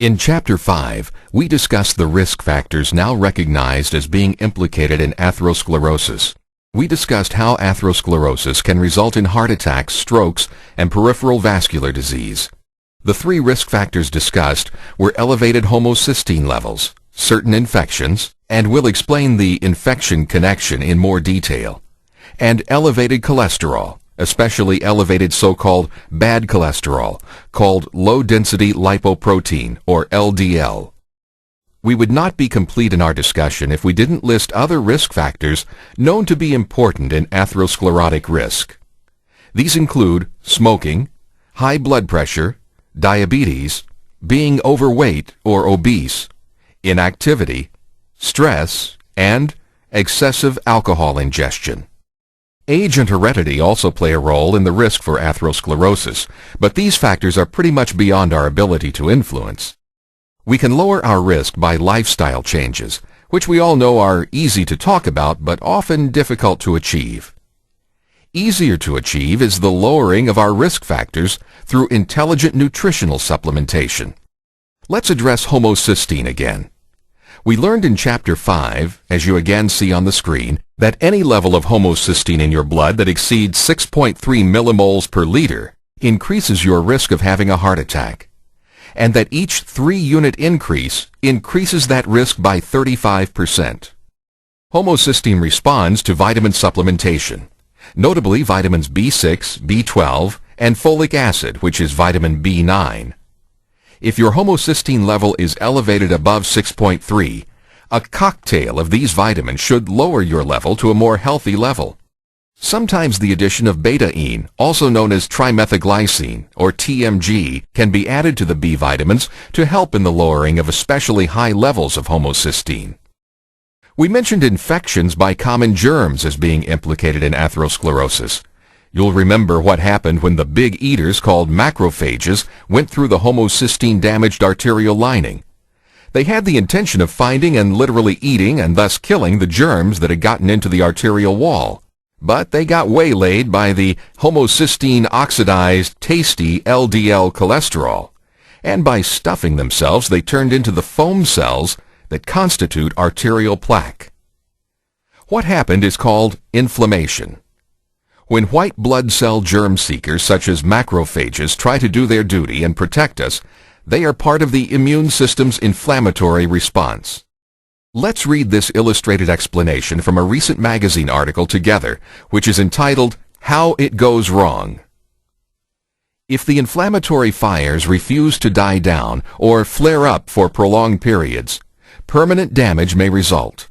In Chapter 5, we discuss the risk factors now recognized as being implicated in atherosclerosis. We discussed how atherosclerosis can result in heart attacks, strokes, and peripheral vascular disease. The three risk factors discussed were elevated homocysteine levels, certain infections, and we'll explain the infection connection in more detail, and elevated cholesterol, especially elevated so-called bad cholesterol, called low-density lipoprotein, or LDL. We would not be complete in our discussion if we didn't list other risk factors known to be important in atherosclerotic risk. These include smoking, high blood pressure, diabetes, being overweight or obese, inactivity, stress, and excessive alcohol ingestion. Age and heredity also play a role in the risk for atherosclerosis, but these factors are pretty much beyond our ability to influence. We can lower our risk by lifestyle changes, which we all know are easy to talk about but often difficult to achieve. Easier to achieve is the lowering of our risk factors through intelligent nutritional supplementation. Let's address homocysteine again. We learned in Chapter 5, as you again see on the screen, that any level of homocysteine in your blood that exceeds 6.3 millimoles per liter increases your risk of having a heart attack, and that each 3-unit increase increases that risk by 35%. Homocysteine responds to vitamin supplementation, notably vitamins B6, B12, and folic acid, which is vitamin B9. If your homocysteine level is elevated above 6.3, a cocktail of these vitamins should lower your level to a more healthy level. Sometimes the addition of betaine, also known as trimethylglycine, or TMG, can be added to the B vitamins to help in the lowering of especially high levels of homocysteine. We mentioned infections by common germs as being implicated in atherosclerosis. You'll remember what happened when the big eaters called macrophages went through the homocysteine-damaged arterial lining. They had the intention of finding and literally eating and thus killing the germs that had gotten into the arterial wall. But they got waylaid by the homocysteine-oxidized, tasty LDL cholesterol. And by stuffing themselves, they turned into the foam cells that constitute arterial plaque. What happened is called inflammation. When white blood cell germ seekers such as macrophages try to do their duty and protect us, they are part of the immune system's inflammatory response. Let's read this illustrated explanation from a recent magazine article together, which is entitled, How It Goes Wrong. If the inflammatory fires refuse to die down or flare up for prolonged periods, permanent damage may result.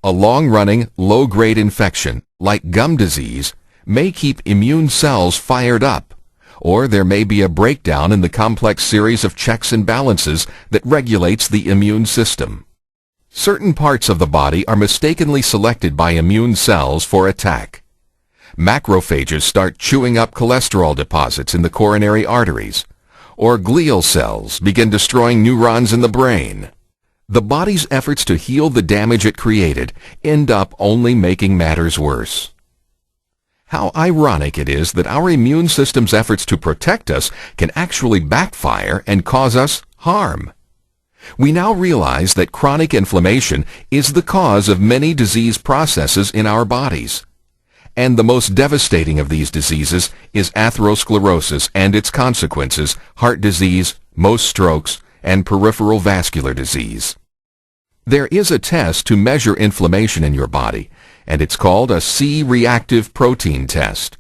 A long-running, low-grade infection, like gum disease, may keep immune cells fired up, or there may be a breakdown in the complex series of checks and balances that regulates the immune system. Certain parts of the body are mistakenly selected by immune cells for attack. Macrophages start chewing up cholesterol deposits in the coronary arteries, or glial cells begin destroying neurons in the brain. The body's efforts to heal the damage it created end up only making matters worse. How ironic it is that our immune system's efforts to protect us can actually backfire and cause us harm. We now realize that chronic inflammation is the cause of many disease processes in our bodies. And the most devastating of these diseases is atherosclerosis and its consequences, heart disease, most strokes, and peripheral vascular disease. There is a test to measure inflammation in your body, and it's called a C-reactive protein test.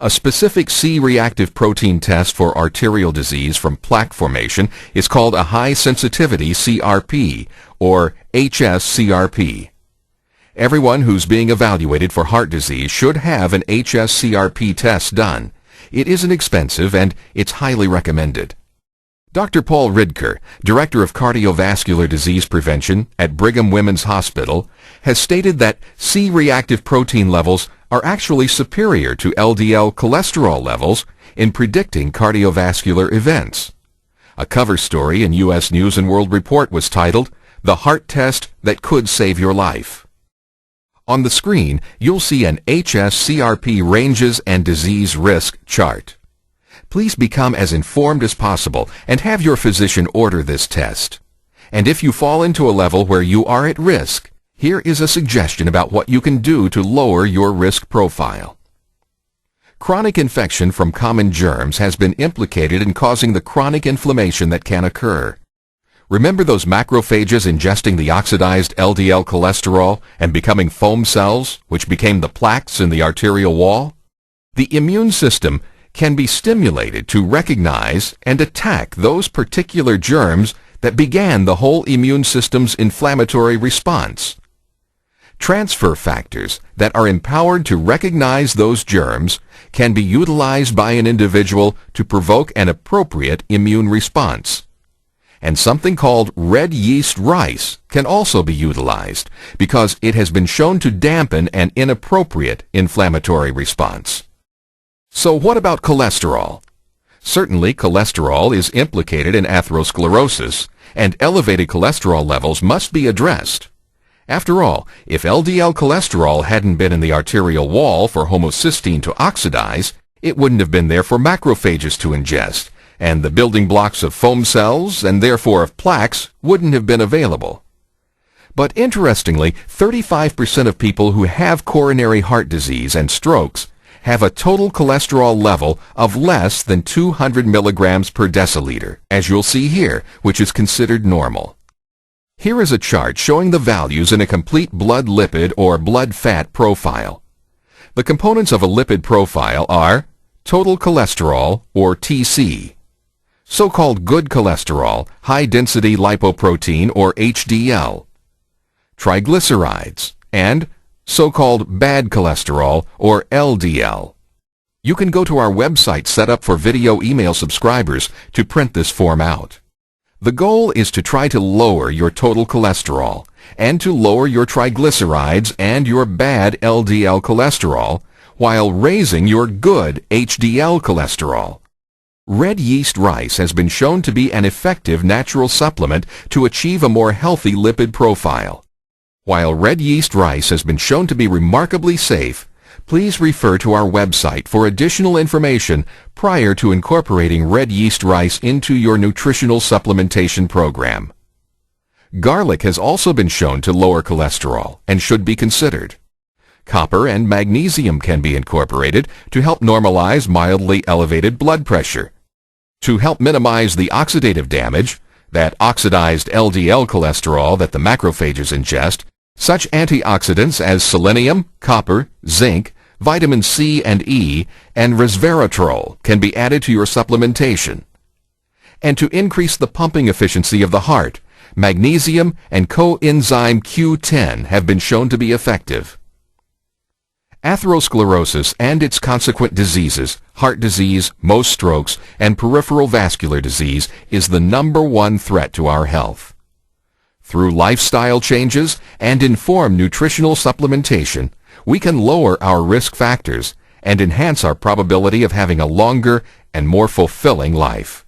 A specific C-reactive protein test for arterial disease from plaque formation is called a high-sensitivity CRP, or HSCRP. Everyone who's being evaluated for heart disease should have an HSCRP test done. It isn't expensive, and it's highly recommended. Dr. Paul Ridker, Director of Cardiovascular Disease Prevention at Brigham Women's Hospital, has stated that C-reactive protein levels are actually superior to LDL cholesterol levels in predicting cardiovascular events. A cover story in U.S. News & World Report was titled, The Heart Test That Could Save Your Life. On the screen, you'll see an HSCRP ranges and disease risk chart. Please become as informed as possible and have your physician order this test. And if you fall into a level where you are at risk, here is a suggestion about what you can do to lower your risk profile. Chronic infection from common germs has been implicated in causing the chronic inflammation that can occur. Remember those macrophages ingesting the oxidized LDL cholesterol and becoming foam cells, which became the plaques in the arterial wall? The immune system can be stimulated to recognize and attack those particular germs that began the whole immune system's inflammatory response. Transfer factors that are empowered to recognize those germs can be utilized by an individual to provoke an appropriate immune response. And something called red yeast rice can also be utilized because it has been shown to dampen an inappropriate inflammatory response. So what about cholesterol? Certainly, cholesterol is implicated in atherosclerosis, and elevated cholesterol levels must be addressed. After all, if LDL cholesterol hadn't been in the arterial wall for homocysteine to oxidize, it wouldn't have been there for macrophages to ingest, and the building blocks of foam cells, and therefore of plaques, wouldn't have been available. But interestingly, 35% of people who have coronary heart disease and strokes have a total cholesterol level of less than 200 milligrams per deciliter, as you'll see here, which is considered normal. Here is a chart showing the values in a complete blood lipid or blood fat profile. The components of a lipid profile are total cholesterol, or TC, so-called good cholesterol, high-density lipoprotein, or HDL, triglycerides, and so-called bad cholesterol, or LDL. You can go to our website set up for video email subscribers to print this form out. The goal is to try to lower your total cholesterol and to lower your triglycerides and your bad LDL cholesterol while raising your good HDL cholesterol. Red yeast rice has been shown to be an effective natural supplement to achieve a more healthy lipid profile. While red yeast rice has been shown to be remarkably safe, please refer to our website for additional information prior to incorporating red yeast rice into your nutritional supplementation program. Garlic has also been shown to lower cholesterol and should be considered. Copper and magnesium can be incorporated to help normalize mildly elevated blood pressure. To help minimize the oxidative damage, that oxidized LDL cholesterol that the macrophages ingest, such antioxidants as selenium, copper, zinc, vitamin C and E, and resveratrol can be added to your supplementation. And to increase the pumping efficiency of the heart, magnesium and coenzyme Q10 have been shown to be effective. Atherosclerosis and its consequent diseases, heart disease, most strokes, and peripheral vascular disease is the #1 threat to our health. Through lifestyle changes and informed nutritional supplementation, we can lower our risk factors and enhance our probability of having a longer and more fulfilling life.